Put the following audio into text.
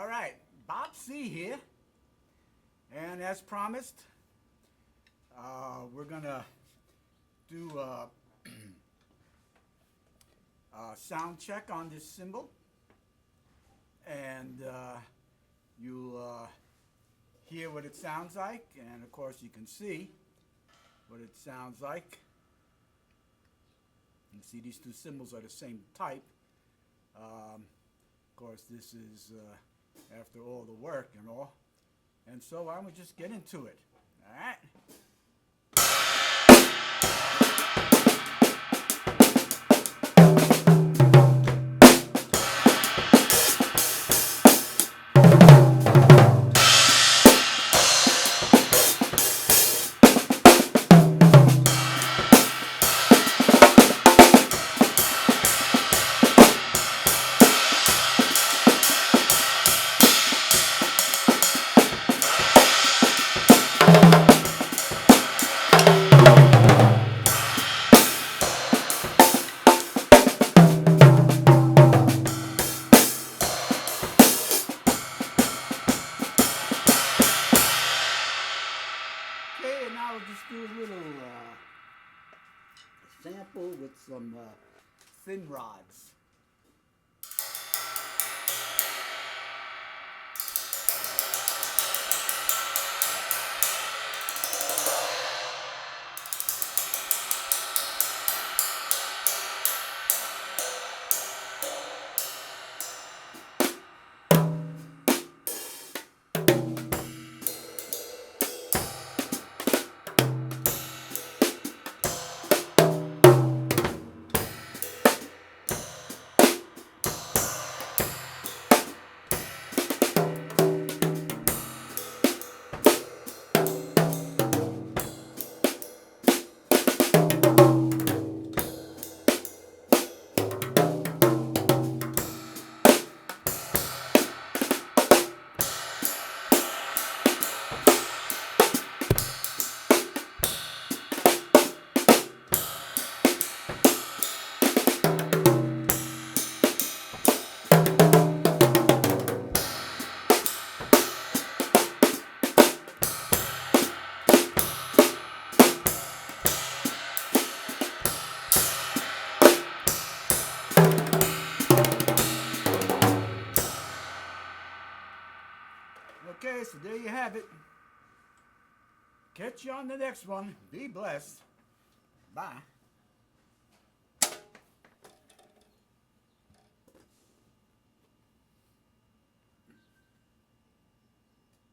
All right, Bob C here, and as promised, we're gonna do a sound check on this cymbal, and you'll hear what it sounds like, and of course you can see what it sounds like. You can see these two cymbals are the same type. Of course, this is after all the work and all. And so why don't we just get into it? All right. Okay, and now we'll just do a little sample with some thin rods. Okay, so there you have it. Catch you on the next one. Be blessed. Bye.